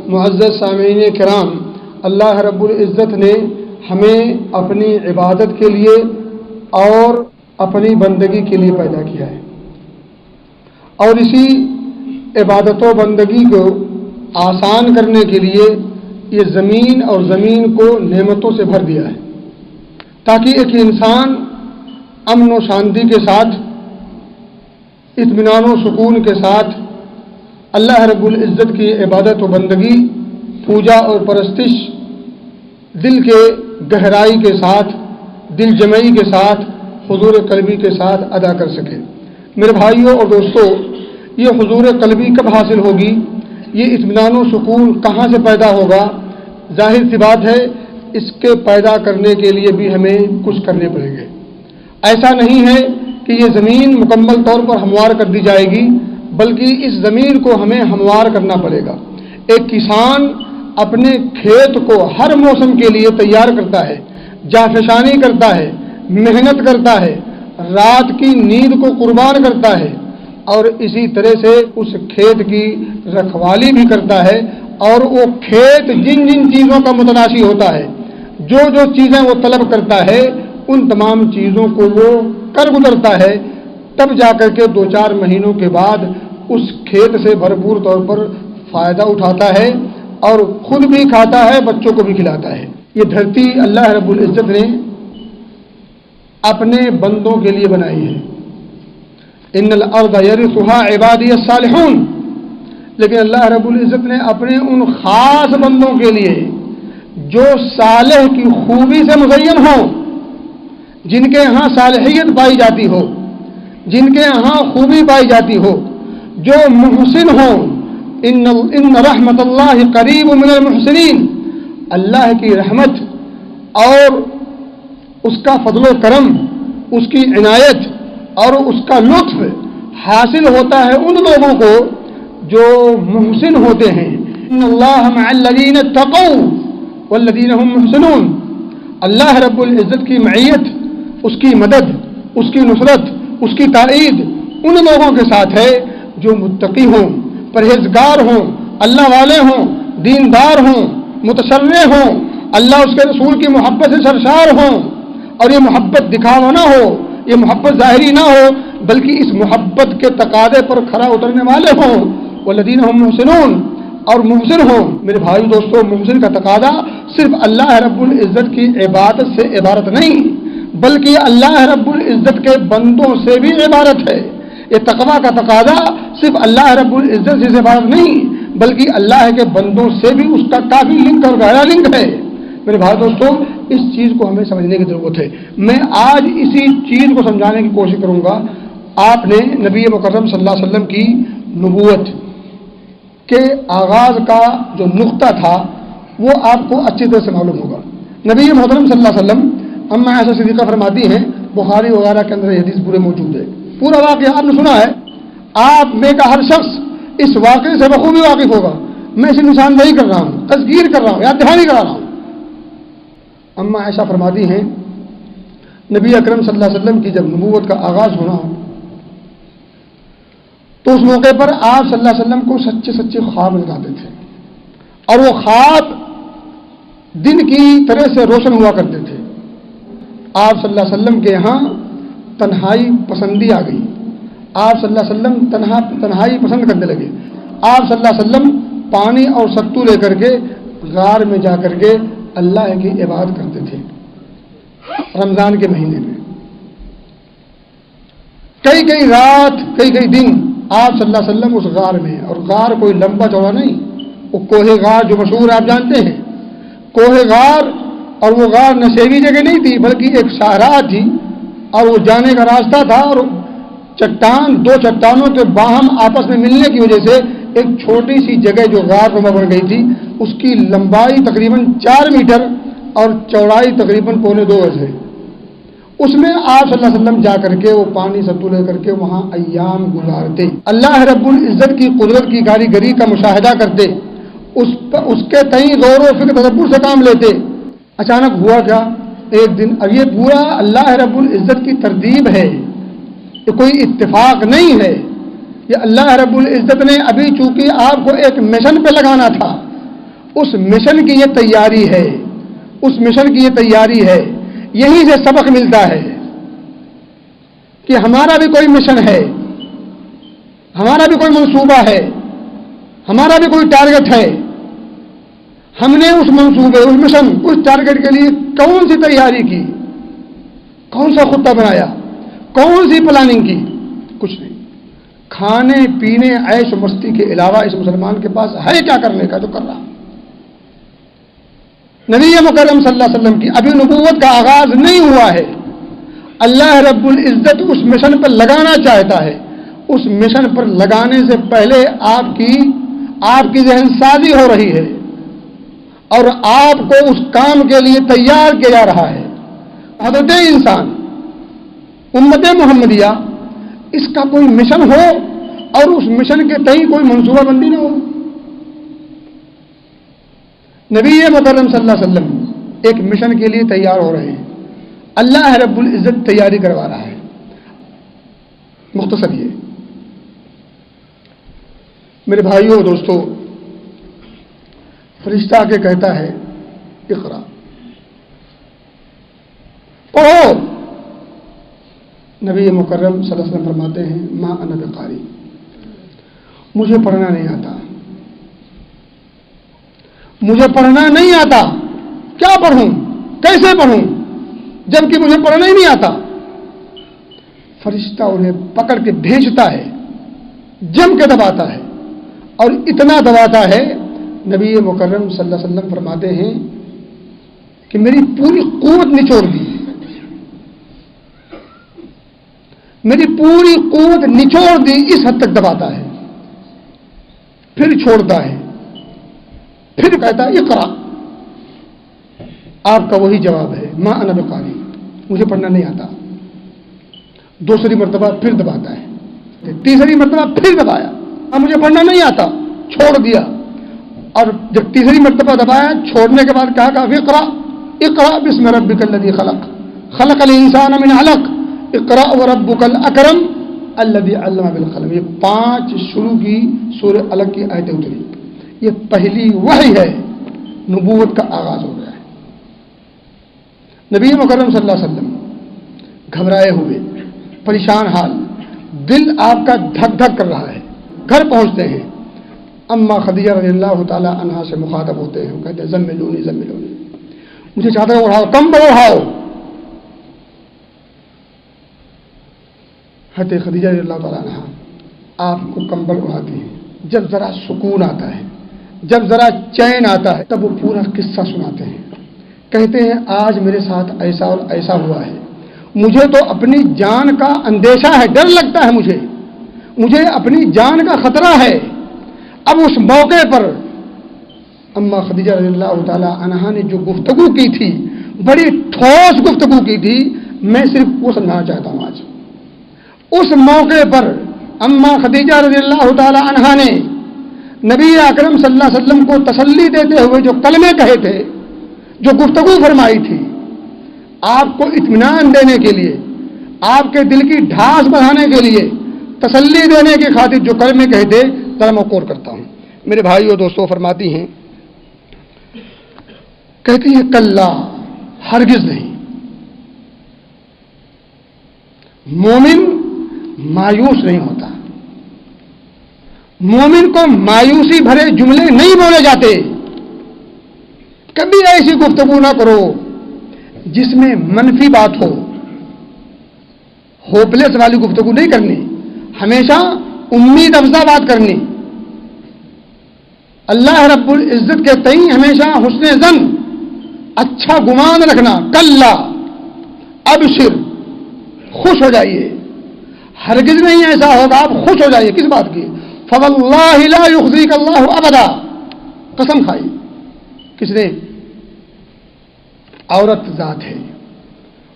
معزز سامعین کرام، اللہ رب العزت نے ہمیں اپنی عبادت کے لیے اور اپنی بندگی کے لیے پیدا کیا ہے، اور اسی عبادت و بندگی کو آسان کرنے کے لیے یہ زمین اور زمین کو نعمتوں سے بھر دیا ہے، تاکہ ایک انسان امن و شانتی کے ساتھ، اطمینان و سکون کے ساتھ اللہ رب العزت کی عبادت و بندگی، پوجا اور پرستش دل کے گہرائی کے ساتھ، دل جمعی کے ساتھ، حضور قلبی کے ساتھ ادا کر سکے۔ میرے بھائیوں اور دوستوں، یہ حضور قلبی کب حاصل ہوگی؟ یہ اطمینان و سکون کہاں سے پیدا ہوگا؟ ظاہر سی بات ہے، اس کے پیدا کرنے کے لیے بھی ہمیں کچھ کرنے پڑیں گے۔ ایسا نہیں ہے کہ یہ زمین مکمل طور پر ہموار کر دی جائے گی، بلکہ اس زمین کو ہمیں ہموار کرنا پڑے گا۔ ایک کسان اپنے کھیت کو ہر موسم کے لیے تیار کرتا ہے، جانفشانی کرتا ہے، محنت کرتا ہے، رات کی نیند کو قربان کرتا ہے، اور اسی طرح سے اس کھیت کی رکھوالی بھی کرتا ہے، اور وہ کھیت جن جن چیزوں کا متناشی ہوتا ہے، جو جو چیزیں وہ طلب کرتا ہے، ان تمام چیزوں کو وہ کر گزرتا ہے، تب جا کر کے 2-4 مہینوں کے بعد اس کھیت سے بھرپور طور پر فائدہ اٹھاتا ہے، اور خود بھی کھاتا ہے، بچوں کو بھی کھلاتا ہے۔ یہ دھرتی اللہ رب العزت نے اپنے بندوں کے لیے بنائی ہے۔ ان الارض یرثها عبادی الصالحون، لیکن اللہ رب العزت نے اپنے ان خاص بندوں کے لیے جو صالح کی خوبی سے مزین ہوں، جن کے ہاں صالحیت پائی جاتی ہو، جن کے ہاں خوبی پائی جاتی ہو، جو محسن ہوں، ان رحمت اللہ قریب من المحسنین، اللہ کی رحمت اور اس کا فضل و کرم، اس کی عنایت اور اس کا لطف حاصل ہوتا ہے ان لوگوں کو جو محسن ہوتے ہیں۔ ان اللہ مع الذین اتقوا والذین هم محسنون، اللہ رب العزت کی معیت، اس کی مدد، اس کی نصرت، اس کی تائید ان لوگوں کے ساتھ ہے جو متقی ہوں، پرہیزگار ہوں، اللہ والے ہوں، دیندار ہوں، متشرع ہوں، اللہ اس کے رسول کی محبت سے سرشار ہوں، اور یہ محبت دکھاوا نہ ہو، یہ محبت ظاہری نہ ہو، بلکہ اس محبت کے تقاضے پر کھرا اترنے والے ہوں، والذین هم محسنون، اور محسن ہوں۔ میرے بھائی دوستوں، محسن کا تقاضا صرف اللہ رب العزت کی عبادت سے عبارت نہیں، بلکہ اللہ رب العزت کے بندوں سے بھی عبارت ہے۔ یہ تقویٰ کا تقاضا صرف اللہ رب العزت سے عبارت نہیں، بلکہ اللہ کے بندوں سے بھی اس کا کافی لنک اور گہرا لنک ہے۔ میرے بھائی دوستوں، اس چیز کو ہمیں سمجھنے کی ضرورت ہے۔ میں آج اسی چیز کو سمجھانے کی کوشش کروں گا۔ آپ نے نبی مکرم صلی اللہ علیہ وسلم کی نبوت کے آغاز کا جو نقطہ تھا وہ آپ کو اچھی طرح سے معلوم ہوگا۔ نبی محترم صلی اللہ علیہ وسلم، اما عائشہ صدیقہ فرماتی ہیں، بخاری وغیرہ کے اندر یہ حدیث پورے موجود ہے، پورا واقعہ آپ نے سنا ہے۔ آپ میں کا ہر شخص اس واقعے سے بخوبی واقف ہوگا۔ میں اسے نشاندہی کر رہا ہوں، تذکیر کر رہا ہوں، یاد دہانی کرا رہا ہوں۔ اما عائشہ فرماتی ہیں، نبی اکرم صلی اللہ علیہ وسلم کی جب نبوت کا آغاز ہونا تو اس موقع پر آپ صلی اللہ علیہ وسلم کو سچے سچے خواب دکھاتے تھے، اور وہ خواب دن کی طرح سے روشن ہوا کرتے تھے۔ آپ صلی اللہ علیہ وسلم کے ہاں تنہائی پسندی آ گئی، آپ صلی اللہ علیہ وسلم تنہائی پسند کرنے لگے۔ آپ صلی اللہ علیہ وسلم پانی اور ستو لے کر کے غار میں جا کر کے اللہ کی عبادت کرتے تھے۔ رمضان کے مہینے میں کئی رات، کئی دن آپ صلی اللہ علیہ وسلم اس غار میں، اور غار کوئی لمبا چوڑا نہیں، وہ کوہ غار جو مشہور آپ جانتے ہیں، کوہ غار، اور وہ غار نشیبی جگہ نہیں تھی بلکہ ایک شاہراہ تھی، اور وہ جانے کا راستہ تھا، اور دو چٹانوں کے باہم آپس میں ملنے کی وجہ سے ایک چھوٹی سی جگہ جو غار نما بن گئی تھی، اس کی لمبائی تقریباً 4 میٹر اور چوڑائی تقریباً 2.25 گز ہے۔ اس میں آپ صلی اللہ علیہ وسلم جا کر کے وہ پانی ستو لے کر کے وہاں ایام گزارتے، اللہ رب العزت کی قدرت کی کاریگری کا مشاہدہ کرتے، اس کے تئیں غور و فکر تدبر سے کام لیتے۔ اچانک ہوا کیا؟ ایک دن، اب یہ پورا اللہ رب العزت کی ترتیب ہے، یہ کوئی اتفاق نہیں ہے، یہ اللہ رب العزت نے ابھی چونکہ آپ کو ایک مشن پہ لگانا تھا، اس مشن کی یہ تیاری ہے، اس مشن کی یہ تیاری ہے، یہیں سے سبق ملتا ہے کہ ہمارا بھی کوئی مشن ہے، ہمارا بھی کوئی منصوبہ ہے، ہمارا بھی کوئی ٹارگٹ ہے. ہم نے اس منصوبے، اس مشن، اس ٹارگٹ کے لیے کون سی تیاری کی، کون سا خطہ بنایا، کون سی پلاننگ کی؟ کچھ نہیں. کھانے پینے عیش و مستی کے علاوہ اس مسلمان کے پاس ہے کیا کرنے کا؟ جو کر رہا. نبی مکرم صلی اللہ علیہ وسلم کی ابھی نبوت کا آغاز نہیں ہوا ہے، اللہ رب العزت اس مشن پر لگانا چاہتا ہے. اس مشن پر لگانے سے پہلے آپ کی ذہن سازی ہو رہی ہے اور آپ کو اس کام کے لیے تیار کیا جا رہا ہے. حضرت انسان امت محمدیہ اس کا کوئی مشن ہو اور اس مشن کے تئیں کوئی منصوبہ بندی نہ ہو. نبی مکرم صلی اللہ علیہ وسلم ایک مشن کے لیے تیار ہو رہے ہیں، اللہ رب العزت تیاری کروا رہا ہے. مختصر یہ میرے بھائیوں اور دوستو، فرشتہ آ کے کہتا ہے اقرا، پڑھو. نبی مکرم صلی اللہ علیہ وسلم فرماتے ہیں ما انا بقاری، مجھے پڑھنا نہیں آتا، مجھے پڑھنا نہیں آتا. کیا پڑھوں، کیسے پڑھوں جبکہ مجھے پڑھنا ہی نہیں آتا؟ فرشتہ انہیں پکڑ کے بھیجتا ہے، جم کے دباتا ہے، اور اتنا دباتا ہے نبی مکرم صلی اللہ علیہ وسلم فرماتے ہیں کہ میری پوری قوت نچوڑ دی، میری پوری قوت نچوڑ دی، اس حد تک دباتا ہے. پھر چھوڑتا ہے، پھر کہتا ہے اقرا. آپ کا وہی جواب ہے ما انا بقاری، مجھے پڑھنا نہیں آتا. دوسری مرتبہ پھر دباتا ہے، تیسری مرتبہ پھر دبایا، اب مجھے پڑھنا نہیں آتا، چھوڑ دیا. اور جب تیسری مرتبہ دبایا، چھوڑنے کے بعد کہا اقرا اقرا بسم ربک الذی خلق خلق الانسان من علق اقرا وربک الاکرم الذی علم بالقلم. یہ 5 شروع کی سورہ علق کی آیتیں اتری. یہ پہلی وحی ہے، نبوت کا آغاز ہو گیا ہے. نبی مکرم صلی اللہ علیہ وسلم گھبرائے ہوئے، پریشان حال، دل آپ کا دھک دھک کر رہا ہے. گھر پہنچتے ہیں، اما خدیجہ رضی اللہ تعالی عنہا سے مخاطب ہوتے ہیں. کہتے ہیں زملونی زملونی، مجھے چادر اڑاؤ، کمبل اڑاؤ. حضرت خدیجہ رضی اللہ تعالی عنہا آپ کو کمبل اڑاتی ہیں. جب ذرا سکون آتا ہے، جب ذرا چین آتا ہے، تب وہ پورا قصہ سناتے ہیں. کہتے ہیں آج میرے ساتھ ایسا اور ایسا ہوا ہے، مجھے تو اپنی جان کا اندیشہ ہے، ڈر لگتا ہے، مجھے اپنی جان کا خطرہ ہے. اب اس موقع پر اما خدیجہ رضی اللہ تعالی عنہا نے جو گفتگو کی تھی، بڑی ٹھوس گفتگو کی تھی، میں صرف وہ سمجھانا چاہتا ہوں. آج اس موقع پر اما خدیجہ رضی اللہ تعالی عنہا نے نبی اکرم صلی اللہ علیہ وسلم کو تسلی دیتے ہوئے جو کلمے کہے تھے، جو گفتگو فرمائی تھی، آپ کو اطمینان دینے کے لیے، آپ کے دل کی ڈھاس بڑھانے کے لیے، تسلی دینے کی خاطر جو کلمے کہے تھے، ذرا میں غور کرتا ہوں. میرے بھائیو دوستو، فرماتی ہیں، کہتی ہیں کلا، ہرگز نہیں. مومن مایوس نہیں ہوتا، مومن کو مایوسی بھرے جملے نہیں بولے جاتے. کبھی ایسی گفتگو نہ کرو جس میں منفی بات ہو، ہوپلیس والی گفتگو نہیں کرنی، ہمیشہ امید افزا بات کرنی. اللہ رب العزت کے تئیں ہمیشہ حسن ظن، اچھا گمان رکھنا. کلا ابشر، خوش ہو جائیے. ہرگز نہیں ایسا ہوگا، آپ خوش ہو جائیے. کس بات کی؟ فواللہ لا یخزیک اللہ ابدا، قسم کھائی. کس نے؟ عورت ذات ہے،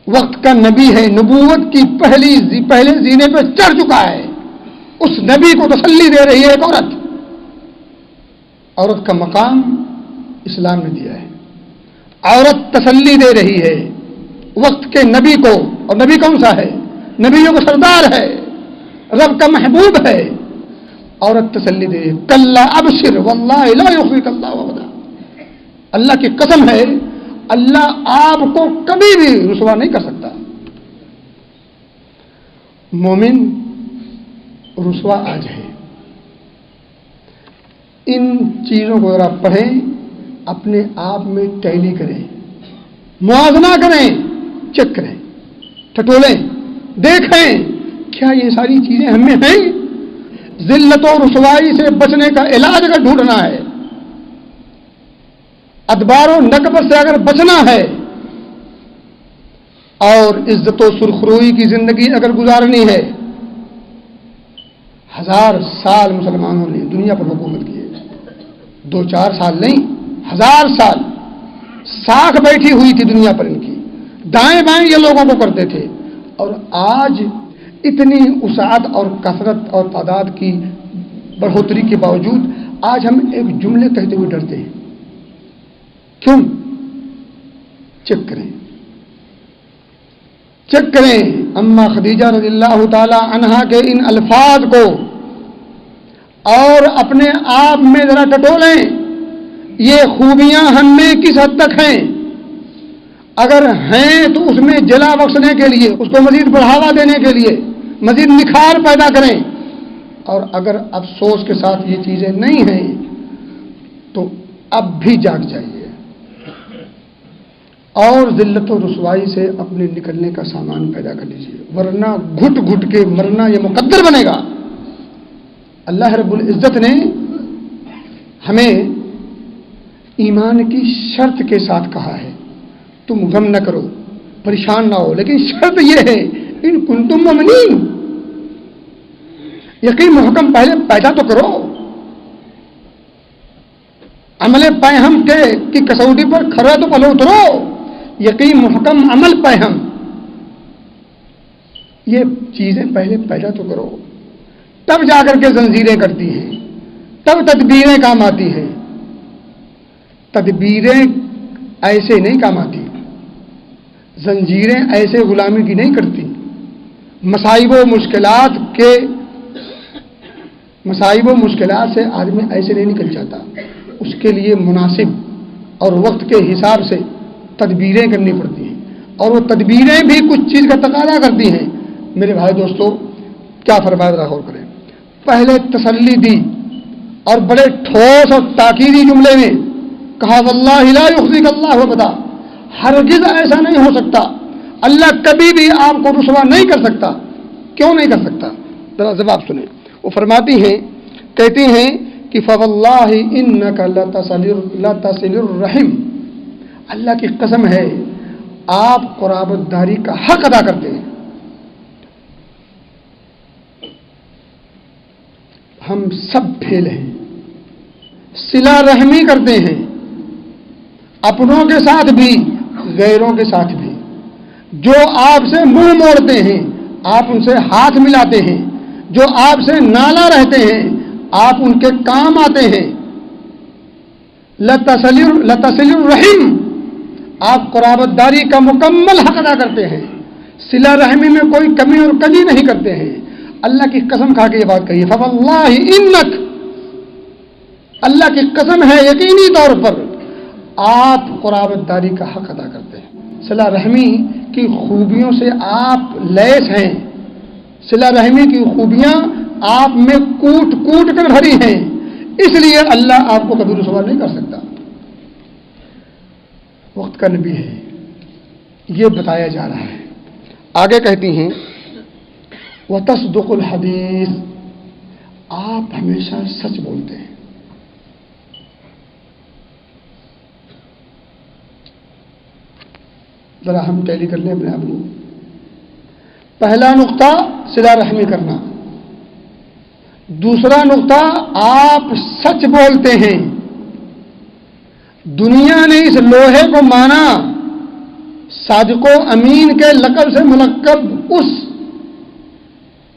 وقت کا نبی ہے، نبوت کی پہلے زینے پہ چڑھ چکا ہے. اس نبی کو تسلی دے رہی ہے ایک عورت. عورت کا مقام اسلام نے دیا ہے. عورت تسلی دے رہی ہے وقت کے نبی کو. اور نبی کون سا ہے؟ نبیوں کا سردار ہے، رب کا محبوب ہے. عورت تسلی دے رہی ہے. کلا ابشر واللہ لا یخزیک اللہ ابدا. اللہ کی قسم ہے اللہ آپ کو کبھی بھی رسوا نہیں کر سکتا. مومن رسوا آ جائے. ان چیزوں کو ذرا پڑھیں, اپنے آپ میں ٹیلی کریں, موازنہ کریں, چیک کریں, ٹٹولیں, دیکھیں کیا یہ ساری چیزیں ہم میں ہیں. ذلت و رسوائی سے بچنے کا علاج اگر ڈھونڈنا ہے, ادبار و نکبت سے اگر بچنا ہے, اور عزت و سرخروئی کی زندگی اگر گزارنی ہے, 1000 سال مسلمانوں نے دنیا پر حکومت کی ہے, 2-4 سال نہیں, 1000 سال ساکھ بیٹھی ہوئی تھی دنیا پر ان کی, دائیں بائیں یہ لوگوں کو کرتے تھے. اور آج اتنی وسعت اور کثرت اور تعداد کی بڑھوتری کے باوجود آج ہم ایک جملے کہتے ہوئے ڈرتے ہیں. کیوں؟ چیک کریں, چیک کریں. اما خدیجہ رضی اللہ تعالی عنہا کے ان الفاظ کو اور اپنے آپ میں ذرا ٹٹولیں. یہ خوبیاں ہم میں کس حد تک ہیں؟ اگر ہیں تو اس میں جلا بخشنے کے لیے, اس کو مزید بڑھاوا دینے کے لیے, مزید نکھار پیدا کریں. اور اگر افسوس کے ساتھ یہ چیزیں نہیں ہیں تو اب بھی جاگ جائیے اور ذلت و رسوائی سے اپنے نکلنے کا سامان پیدا کر لیجیے, ورنہ گھٹ گھٹ کے مرنا یہ مقدر بنے گا. اللہ رب العزت نے ہمیں ایمان کی شرط کے ساتھ کہا ہے, تم غم نہ کرو, پریشان نہ ہو, لیکن شرط یہ ہے ان کنتم مؤمنین, یقین محکم پہلے پیدا تو کرو. عمل پیہم کی کسوٹی پر کھرا تو پہلے اترو. یقین محکم عمل پیہم, یہ چیزیں پہلے پیدا تو کرو, تب جا کر کے زنجیریں کرتی ہیں, تب تدبیریں کام آتی ہیں. تدبیریں ایسے نہیں کام آتی, زنجیریں ایسے غلامی کی نہیں کرتی. مصائب و مشکلات سے آدمی ایسے نہیں نکل جاتا. اس کے لیے مناسب اور وقت کے حساب سے تدبیریں کرنی پڑتی ہیں, اور وہ تدبیریں بھی کچھ چیز کا تقاضا کرتی ہیں. میرے بھائی دوستو, کیا فرمایا ذرا غور کریں. پہلے تسلی دی اور بڑے ٹھوس اور تاکیدی جملے میں کہا واللہ لا یخزیک اللہ ابدا, ہرگز ایسا نہیں ہو سکتا, اللہ کبھی بھی آپ کو رسوا نہیں کر سکتا. کیوں نہیں کر سکتا؟ ذرا جواب سنیں. وہ فرماتی ہیں, کہتی ہیں کہ فواللہ انک لتصل الرحم, اللہ کی قسم ہے آپ قرابت داری کا حق ادا کرتے ہیں. ہم سب پھیل ہیں, صلہ رحمی کرتے ہیں, اپنوں کے ساتھ بھی غیروں کے ساتھ بھی. جو آپ سے منہ موڑتے ہیں آپ ان سے ہاتھ ملاتے ہیں, جو آپ سے نالا رہتے ہیں آپ ان کے کام آتے ہیں. لتصل الرحم, آپ قرابت داری کا مکمل حق ادا کرتے ہیں, صلہ رحمی میں کوئی کمی اور کمی نہیں کرتے ہیں. اللہ کی قسم کھا کے یہ بات کہی, فواللہ انک, اللہ کی قسم ہے یقینی طور پر آپ قرابت داری کا حق ادا کرتے ہیں. صلہ رحمی کی خوبیوں سے آپ لیس ہیں, صلہ رحمی کی خوبیاں آپ میں کوٹ کوٹ کر بھری ہیں, اس لیے اللہ آپ کو کبھی رسوا نہیں کر سکتا. وقت کا نبی ہے, یہ بتایا جا رہا ہے. آگے کہتی ہیں وتصدق الحدیث, آپ ہمیشہ سچ بولتے ہیں. ذرا ہم ٹیلی کر لیں اپنے آپ کو. پہلا نقطہ صلہ رحمی کرنا, دوسرا نقطہ آپ سچ بولتے ہیں. دنیا نے اس لوہے کو مانا صادق و امین کے لقب سے ملقب اس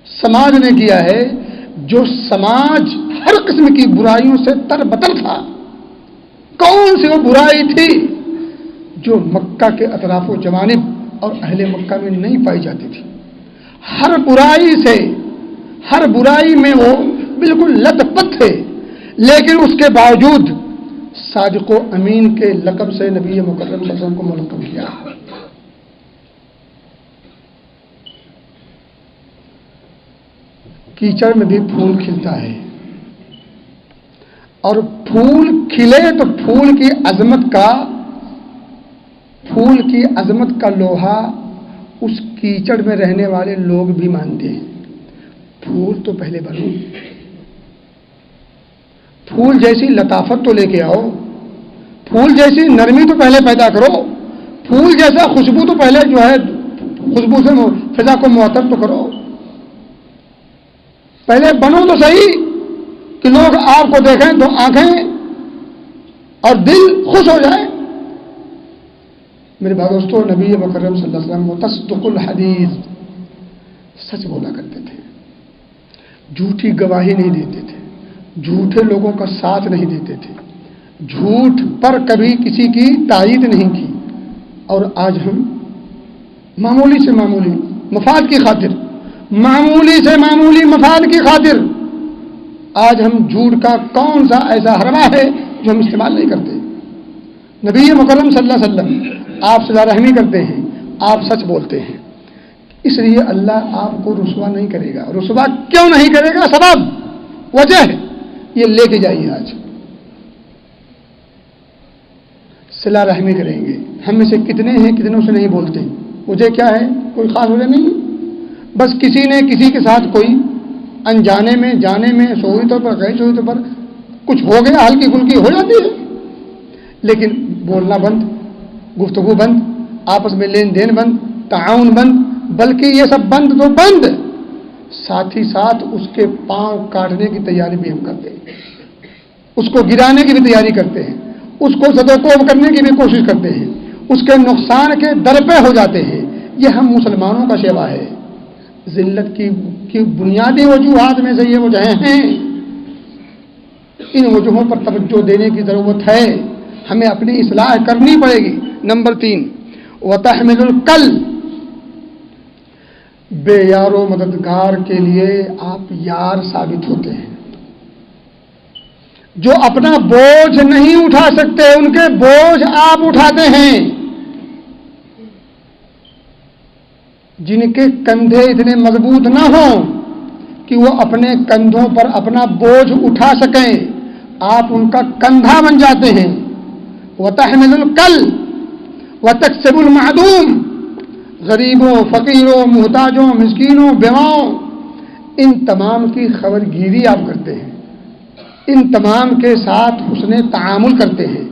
سماج نے کیا ہے جو سماج ہر قسم کی برائیوں سے تربتر تھا. کون سی وہ برائی تھی جو مکہ کے اطراف و جوانب اور اہل مکہ میں نہیں پائی جاتی تھی؟ ہر برائی سے, ہر برائی میں وہ بالکل لت پت تھے, لیکن اس کے باوجود صادق و امین کے لقب سے نبی مکرم صلی اللہ علیہ وسلم کو ملقب کیا. کیچڑ میں بھی پھول کھلتا ہے، اور پھول کھلے تو پھول کی عظمت کا لوہا اس کیچڑ میں رہنے والے لوگ بھی مانتے ہیں. پھول تو پہلے بنو، پھول جیسی لطافت تو لے کے آؤ، پھول جیسی نرمی تو پہلے پیدا کرو، پھول جیسا خوشبو تو پہلے جو ہے خوشبو سے فضا کو معطر تو کرو. پہلے بنو تو صحیح کہ لوگ آپ کو دیکھیں تو آنکھیں اور دل خوش ہو جائے. میرے بھائی دوستو، نبی مکرم صلی اللہ علیہ وسلم تصدق الحدیث، سچ بولا کرتے تھے، جھوٹی گواہی نہیں دیتے تھے، جھوٹے لوگوں کا ساتھ نہیں دیتے تھے، جھوٹ پر کبھی کسی کی تائید نہیں کی. اور آج ہم معمولی سے معمولی مفاد کی خاطر، معمولی سے معمولی مفاد کی خاطر آج ہم جھوٹ کا کون سا ایسا حربہ ہے جو ہم استعمال نہیں کرتے. نبی مکرم صلی اللہ علیہ وسلم آپ صلہ رحمی کرتے ہیں، آپ سچ بولتے ہیں، اس لیے اللہ آپ کو رسوا نہیں کرے گا. رسوا کیوں نہیں کرے گا؟ سبب، وجہ ہے، یہ لے کے جائیے. آج صلہ رحمی کریں گے، ہم میں سے کتنے ہیں کتنوں سے نہیں بولتے؟ وجہ کیا ہے؟ کوئی خاص وجہ نہیں، بس کسی نے کسی کے ساتھ کوئی انجانے میں جانے میں سوئی طور پر غیر سوئی طور پر کچھ ہو گیا، ہلکی پھلکی ہو جاتی ہے، لیکن بولنا بند، گفتگو بند، آپس میں لین دین بند، تعاون بند، بلکہ یہ سب بند تو بند، ساتھ ہی ساتھ اس کے پاؤں کاٹنے کی تیاری بھی ہم کرتے ہیں، اس کو گرانے کی بھی تیاری کرتے ہیں، اس کو زدوکوب کرنے کی بھی کوشش کرتے ہیں، اس کے نقصان کے در پہ ہو جاتے ہیں. یہ ہم مسلمانوں کا شیوا ہے. ذلت کی بنیادی وجوہات میں سے یہ وجہیں ہیں. ان وجوہوں پر توجہ دینے کی ضرورت ہے، ہمیں اپنی اصلاح کرنی پڑے گی. نمبر 3، وتحمل الکل، بے یار و مددگار کے لیے آپ یار ثابت ہوتے ہیں. جو اپنا بوجھ نہیں اٹھا سکتے ان کے بوجھ آپ اٹھاتے ہیں. جن کے کندھے اتنے مضبوط نہ ہوں کہ وہ اپنے کندھوں پر اپنا بوجھ اٹھا سکیں، آپ ان کا کندھا بن جاتے ہیں. وتحمل الکل وتکسب المعدوم، غریبوں، فقیروں، محتاجوں، مسکینوں، بیواؤں، ان تمام کی خبرگیری آپ کرتے ہیں، ان تمام کے ساتھ حسن تعامل کرتے ہیں،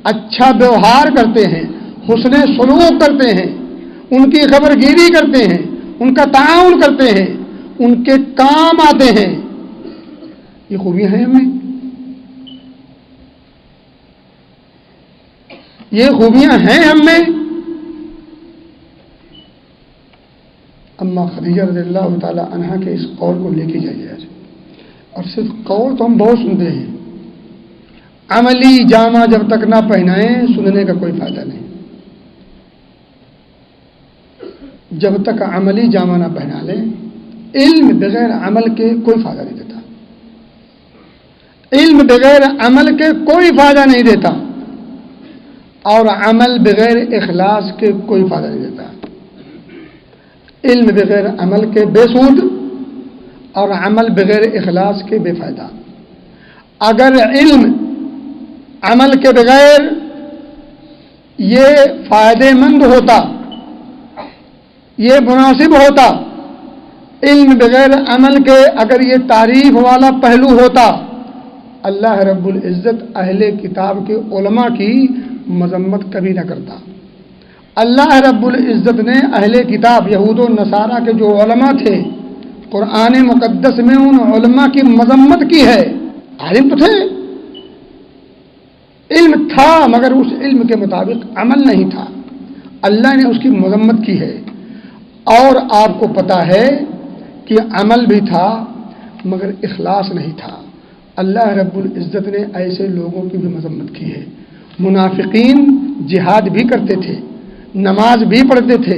اچھا ویوہار کرتے ہیں، حسن سلوک کرتے ہیں، ان کی خبرگیری کرتے ہیں، ان کا تعاون کرتے ہیں، ان کے کام آتے ہیں. یہ خوبیاں ہیں ہمیں، یہ خوبیاں ہیں ہم میں. اما خدیجہ رضی اللہ تعالی عنہا کے اس قول کو لے کے جائیے آج. اور صرف قول تو ہم بہت سنتے ہیں، عملی جامہ جب تک نہ پہنائیں سننے کا کوئی فائدہ نہیں. جب تک عملی جامہ نہ پہنا لیں، علم بغیر عمل کے کوئی فائدہ نہیں دیتا، علم بغیر عمل کے کوئی فائدہ نہیں دیتا، اور عمل بغیر اخلاص کے کوئی فائدہ نہیں دیتا. علم بغیر عمل کے بے سود، اور عمل بغیر اخلاص کے بے فائدہ. اگر علم عمل کے بغیر یہ فائدے مند ہوتا، یہ مناسب ہوتا، علم بغیر عمل کے اگر یہ تعریف والا پہلو ہوتا، اللہ رب العزت اہل کتاب کے علماء کی مذمت کبھی نہ کرتا. اللہ رب العزت نے اہل کتاب یہود و نصارہ کے جو علماء تھے، قرآن مقدس میں ان علماء کی مذمت کی ہے. عالم تو تھے، علم تھا، مگر اس علم کے مطابق عمل نہیں تھا، اللہ نے اس کی مذمت کی ہے. اور آپ کو پتا ہے کہ عمل بھی تھا مگر اخلاص نہیں تھا. اللہ رب العزت نے ایسے لوگوں کی بھی مذمت کی ہے. منافقین جہاد بھی کرتے تھے، نماز بھی پڑھتے تھے،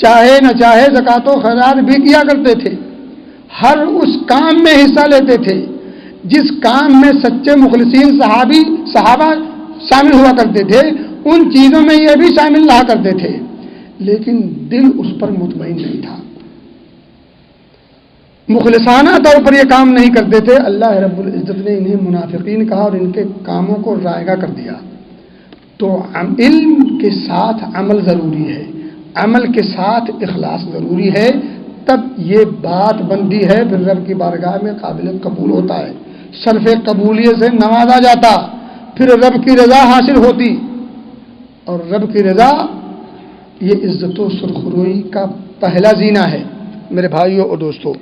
چاہے نہ چاہے زکوٰۃ و خیرات بھی کیا کرتے تھے، ہر اس کام میں حصہ لیتے تھے جس کام میں سچے مخلصین صحابہ شامل ہوا کرتے تھے، ان چیزوں میں یہ بھی شامل رہا کرتے تھے، لیکن دل اس پر مطمئن نہیں تھا، مخلصانہ طور پر یہ کام نہیں کرتے تھے۔ اللہ رب العزت نے انہیں منافقین کہا اور ان کے کاموں کو رائگاں کر دیا۔ تو علم کے ساتھ عمل ضروری ہے، عمل کے ساتھ اخلاص ضروری ہے، تب یہ بات بنتی ہے، پھر رب کی بارگاہ میں قابل قبول ہوتا ہے، شرف قبولیت سے نوازا جاتا، پھر رب کی رضا حاصل ہوتی، اور رب کی رضا یہ عزت و سرخروئی کا پہلا زینہ ہے میرے بھائیوں اور دوستوں۔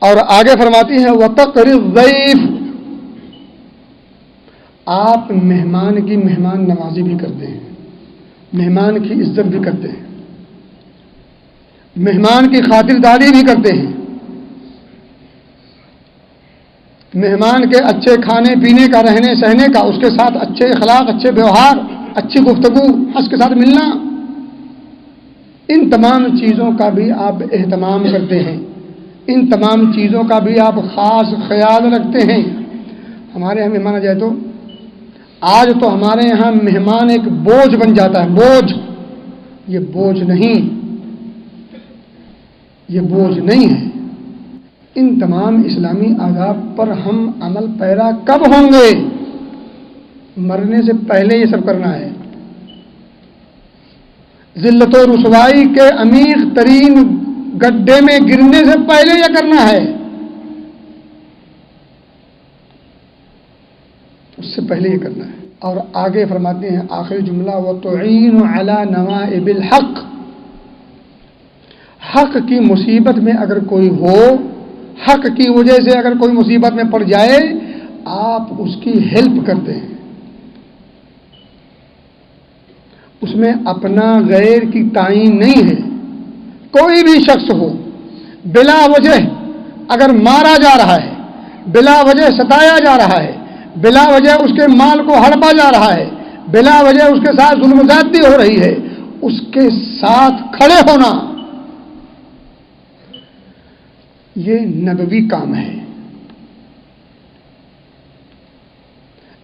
اور آگے فرماتی ہیں وَتَقْرِ الضَّيْفِ، آپ مہمان کی مہمان نوازی بھی کرتے ہیں، مہمان کی عزت بھی کرتے ہیں، مہمان کی خاطرداری بھی کرتے ہیں، مہمان کے اچھے کھانے پینے کا، رہنے سہنے کا، اس کے ساتھ اچھے اخلاق، اچھے ویوہار، اچھی گفتگو، اس کے ساتھ ملنا، ان تمام چیزوں کا بھی آپ اہتمام کرتے ہیں، ان تمام چیزوں کا بھی آپ خاص خیال رکھتے ہیں۔ ہمارے یہاں مہمان آ جائے تو آج تو ہمارے یہاں مہمان ایک بوجھ بن جاتا ہے، بوجھ، یہ بوجھ نہیں، یہ بوجھ نہیں ہے۔ ان تمام اسلامی آداب پر ہم عمل پیرا کب ہوں گے؟ مرنے سے پہلے یہ سب کرنا ہے، ذلت و رسوائی کے عمیق ترین گڈھے میں گرنے سے پہلے یہ کرنا ہے، اس سے پہلے یہ کرنا ہے۔ اور آگے فرماتے ہیں آخری جملہ وَتُعِينُ عَلَى نَوَائِبِ الْحَقِّ، حق کی مصیبت میں اگر کوئی ہو، حق کی وجہ سے اگر کوئی مصیبت میں پڑ جائے، آپ اس کی ہیلپ کرتے ہیں، اس میں اپنا غیر کی تعین نہیں ہے۔ کوئی بھی شخص ہو، بلا وجہ اگر مارا جا رہا ہے، بلا وجہ ستایا جا رہا ہے، بلا وجہ اس کے مال کو ہڑپا جا رہا ہے، بلا وجہ اس کے ساتھ ظلم زیادتی ہو رہی ہے، اس کے ساتھ کھڑے ہونا یہ نبوی کام ہے،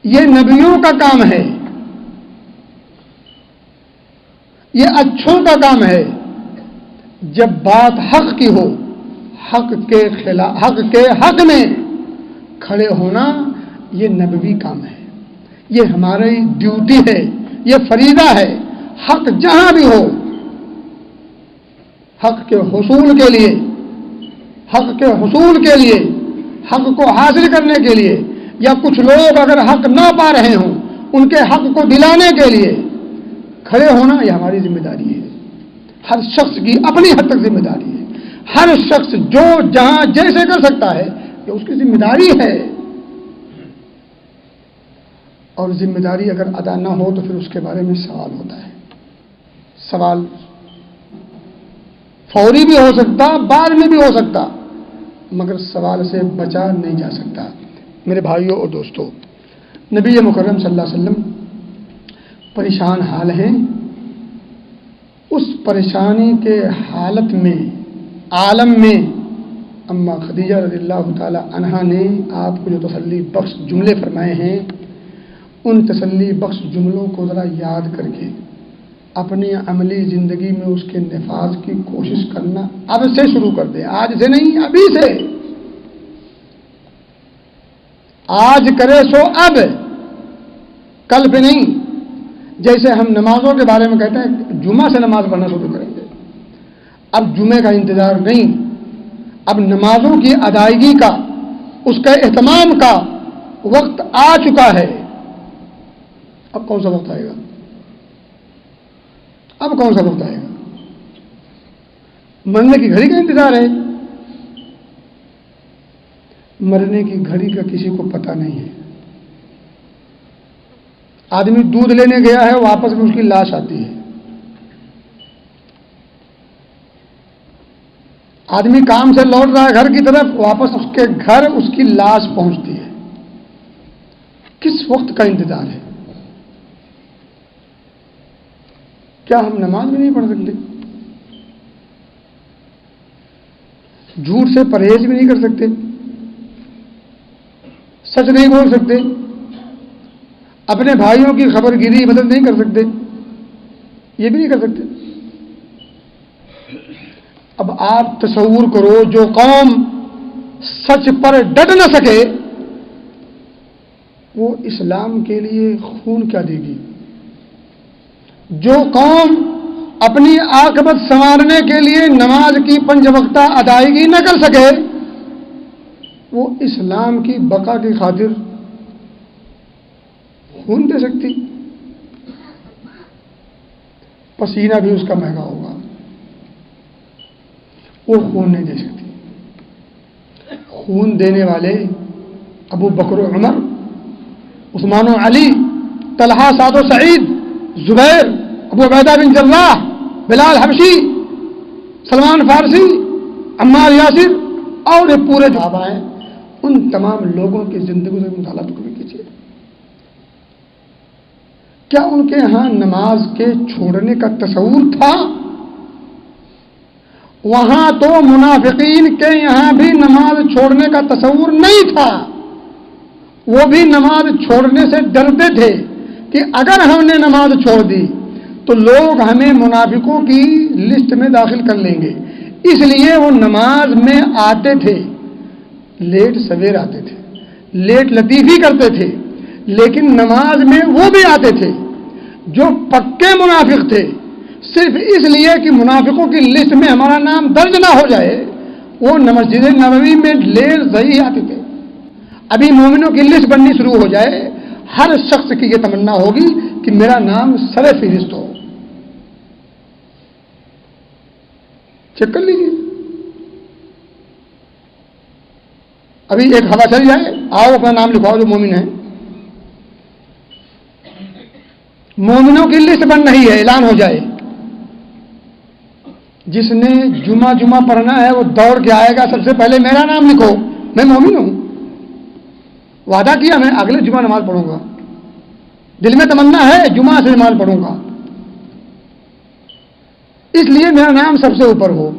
یہ نبیوں کا کام ہے، یہ اچھوں کا کام ہے۔ جب بات حق کی ہو، حق کے خلاف، حق کے حق میں کھڑے ہونا یہ نبوی کام ہے، یہ ہماری ڈیوٹی ہے، یہ فریضہ ہے۔ حق جہاں بھی ہو، حق کے حصول کے لیے، حق کے حصول کے لیے، حق کو حاصل کرنے کے لیے، یا کچھ لوگ اگر حق نہ پا رہے ہوں ان کے حق کو دلانے کے لیے کھڑے ہونا یہ ہماری ذمہ داری ہے، ہر شخص کی اپنی حد تک ذمہ داری ہے، ہر شخص جو جہاں جیسے کر سکتا ہے یہ اس کی ذمہ داری ہے، اور ذمہ داری اگر ادا نہ ہو تو پھر اس کے بارے میں سوال ہوتا ہے۔ سوال فوری بھی ہو سکتا، بعد میں بھی ہو سکتا، مگر سوال سے بچا نہیں جا سکتا۔ میرے بھائیوں اور دوستوں، نبی مکرم صلی اللہ علیہ وسلم پریشان حال ہیں، اس پریشانی کے حالت میں، عالم میں اما خدیجہ رضی اللہ تعالی عنہا نے آپ کو جو تسلی بخش جملے فرمائے ہیں، ان تسلی بخش جملوں کو ذرا یاد کر کے اپنی عملی زندگی میں اس کے نفاذ کی کوشش کرنا اب سے شروع کر دیں، آج سے نہیں، ابھی سے۔ آج کرے سو اب، کل پہ نہیں۔ جیسے ہم نمازوں کے بارے میں کہتے ہیں جمعہ سے نماز پڑھنا شروع کریں گے، اب جمعے کا انتظار نہیں، اب نمازوں کی ادائیگی کا، اس کے اہتمام کا وقت آ چکا ہے۔ اب کون سا وقت آئے گا؟ اب کون سا وقت آئے گا؟ مرنے کی گھڑی کا انتظار ہے؟ مرنے کی گھڑی کا کسی کو پتہ نہیں ہے۔ آدمی دودھ لینے گیا ہے، واپس میں اس کی لاش آتی ہے۔ آدمی کام سے لوٹ رہا ہے گھر کی طرف، واپس اس کے گھر اس کی لاش پہنچتی ہے۔ کس وقت کا انتظار ہے؟ کیا ہم نماز بھی نہیں پڑھ سکتے؟ جھوٹ سے پرہیز بھی نہیں کر سکتے؟ سچ نہیں بول سکتے؟ اپنے بھائیوں کی خبر گیری مدد نہیں کر سکتے، یہ بھی نہیں کر سکتے۔ اب آپ تصور کرو، جو قوم سچ پر ڈٹ نہ سکے وہ اسلام کے لیے خون کیا دے گی؟ جو قوم اپنی عاقبت سنوارنے کے لیے نماز کی 5 وقتہ ادائیگی نہ کر سکے وہ اسلام کی بقا کی خاطر خون دے سکتی؟ پسینہ بھی اس کا مہنگا ہوگا، وہ خون نہیں دے سکتی۔ خون دینے والے ابو بکر و عمر، عثمان و علی، طلحہ سعد و سعید، زبیر، ابو عبیدہ بن جراح، بلال حبشی، سلمان فارسی، عمار یاسر اور یہ پورے صحابہ ہیں، ان تمام لوگوں کی زندگی سے مطالعہ تو کبھی کیجیے۔ کیا ان کے ہاں نماز کے چھوڑنے کا تصور تھا؟ وہاں تو منافقین کے یہاں بھی نماز چھوڑنے کا تصور نہیں تھا، وہ بھی نماز چھوڑنے سے ڈرتے تھے کہ اگر ہم نے نماز چھوڑ دی تو لوگ ہمیں منافقوں کی لسٹ میں داخل کر لیں گے، اس لیے وہ نماز میں آتے تھے، لیٹ سویر آتے تھے، لیٹ لطیفی کرتے تھے، لیکن نماز میں وہ بھی آتے تھے جو پکے منافق تھے، صرف اس لیے کہ منافقوں کی لسٹ میں ہمارا نام درج نہ ہو جائے وہ مسجد نبوی میں لیٹ صحیح آتے تھے۔ ابھی مومنوں کی لسٹ بننی شروع ہو جائے، ہر شخص کی یہ تمنا ہوگی کہ میرا نام سر فہرست ہو۔ چیک کر لیجیے، ابھی ایک ہوا چل جائے، آؤ اپنا نام لکھواؤ جو مومن ہے، مومنوں کی لسٹ بن رہی ہے، اعلان ہو جائے، جس نے جمعہ پڑھنا ہے وہ دوڑ کے آئے گا، سب سے پہلے میرا نام لکھو، میں مومن ہوں، وعدہ کیا میں اگلے جمعہ نماز پڑھوں گا، دل میں تمنا ہے جمعہ سے نماز پڑھوں گا، اس لیے میرا نام سب سے اوپر ہو۔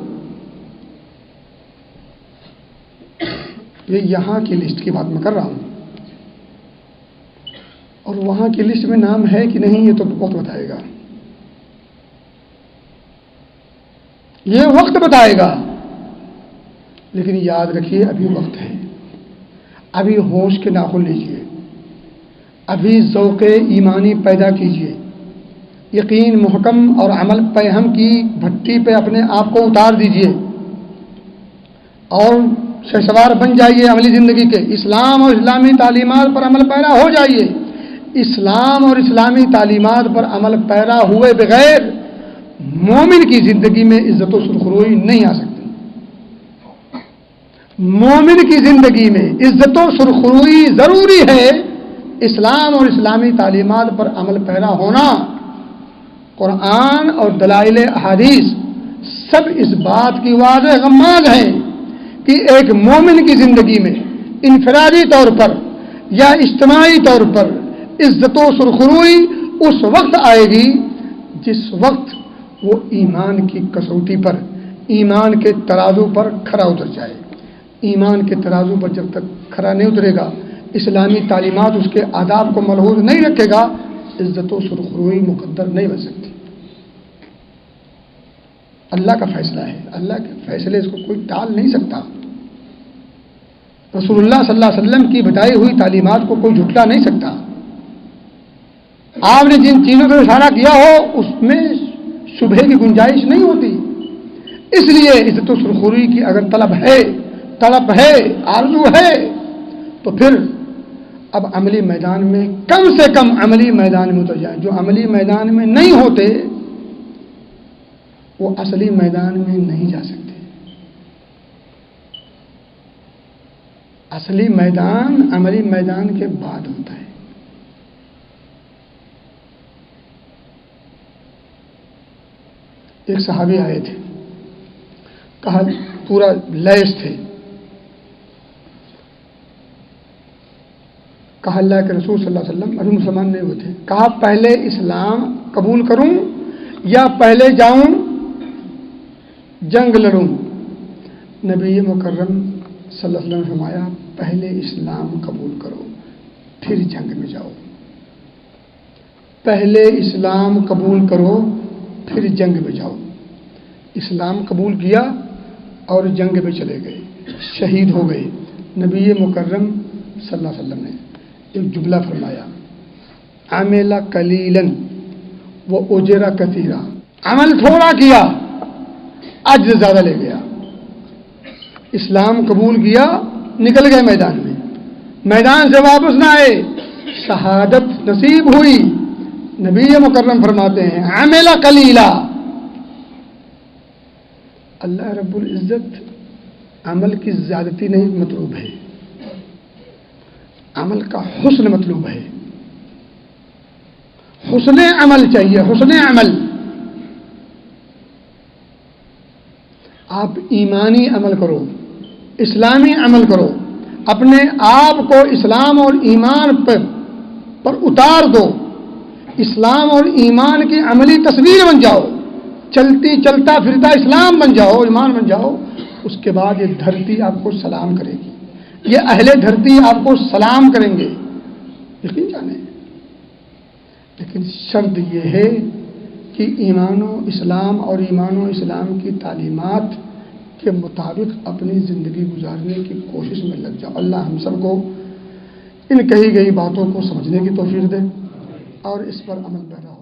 یہ یہاں کی لسٹ کی بات میں کر رہا ہوں، اور وہاں کی لسٹ میں نام ہے کہ نہیں یہ تو وقت بتائے گا، یہ وقت بتائے گا، لیکن یاد رکھیے ابھی وقت ہے، ابھی ہوش کے ناخن لیجیے، ابھی ذوق ایمانی پیدا کیجیے، یقین محکم اور عمل پیہم کی بھٹی پہ اپنے آپ کو اتار دیجیے اور شہسوار بن جائیے عملی زندگی کے، اسلام اور اسلامی تعلیمات پر عمل پیرا ہو جائیے۔ اسلام اور اسلامی تعلیمات پر عمل پیرا ہوئے بغیر مومن کی زندگی میں عزت و سرخروئی نہیں آ سکتی۔ مومن کی زندگی میں عزت و سرخروئی ضروری ہے، اسلام اور اسلامی تعلیمات پر عمل پیرا ہونا۔ قرآن اور دلائل احادیث سب اس بات کی واضح غماز ہیں کہ ایک مومن کی زندگی میں انفرادی طور پر یا اجتماعی طور پر عزت و سرخروئی اس وقت آئے گی جس وقت وہ ایمان کی کسوٹی پر، ایمان کے ترازو پر کھرا اتر جائے۔ ایمان کے ترازو پر جب تک کھرا نہیں اترے گا، اسلامی تعلیمات اس کے آداب کو ملحوظ نہیں رکھے گا، عزت و سرخروئی مقدر نہیں بن سکتی۔ اللہ کا فیصلہ ہے، اللہ کے فیصلے اس کو کوئی ٹال نہیں سکتا۔ رسول اللہ صلی اللہ علیہ وسلم کی بتائی ہوئی تعلیمات کو کوئی جھٹلا نہیں سکتا۔ آپ نے جن چیزوں سے اشارہ کیا ہو اس میں شبہے کی گنجائش نہیں ہوتی، اس لیے عزت و سرخروئی کی اگر طلب ہے، آرزو ہے، تو پھر اب عملی میدان میں کم سے کم عملی میدان میں اتر جائیں۔ جو عملی میدان میں نہیں ہوتے وہ اصلی میدان میں نہیں جا سکتے۔ اصلی میدان عملی میدان کے بعد ہوتا ہے۔ ایک صحابی آئے تھے، کہا پورا لیس تھے، کہا اللہ کے رسول صلی اللہ علیہ وسلم، ابھی مسلمان نہیں ہوئے تھے، کہا پہلے اسلام قبول کروں یا پہلے جاؤں جنگ لڑوں؟ نبی مکرم صلی اللہ علیہ وسلم نے فرمایا پہلے اسلام قبول کرو پھر جنگ میں جاؤ۔ پہلے اسلام قبول کرو پھر جنگ میں جاؤ. اسلام قبول کیا اور جنگ میں چلے گئے, شہید ہو گئے. نبی مکرم صلی اللہ علیہ وسلم نے ایک جملہ فرمایا, عمل قلیلا و اجر کثیرا. عمل تھوڑا کیا, اجر زیادہ لے گیا. اسلام قبول کیا, نکل گئے میدان میں, میدان سے واپس نہ آئے, شہادت نصیب ہوئی. نبی مکرم فرماتے ہیں عمل قلیلا. اللہ رب العزت عمل کی زیادتی نہیں مطلوب ہے, عمل کا حسن مطلوب ہے. حسن عمل چاہیے, حسن عمل. آپ ایمانی عمل کرو, اسلامی عمل کرو, اپنے آپ کو اسلام اور ایمان پر اتار دو. اسلام اور ایمان کی عملی تصویر بن جاؤ, چلتا پھرتا اسلام بن جاؤ, ایمان بن جاؤ. اس کے بعد یہ دھرتی آپ کو سلام کرے گی, یہ اہل دھرتی آپ کو سلام کریں گے, یقین جانیں. لیکن شرط یہ ہے کہ ایمان و اسلام اور ایمان و اسلام کی تعلیمات کے مطابق اپنی زندگی گزارنے کی کوشش میں لگ جاؤ. اللہ ہم سب کو ان کہی گئی باتوں کو سمجھنے کی توفیق دے اور اس پر عمل پیدا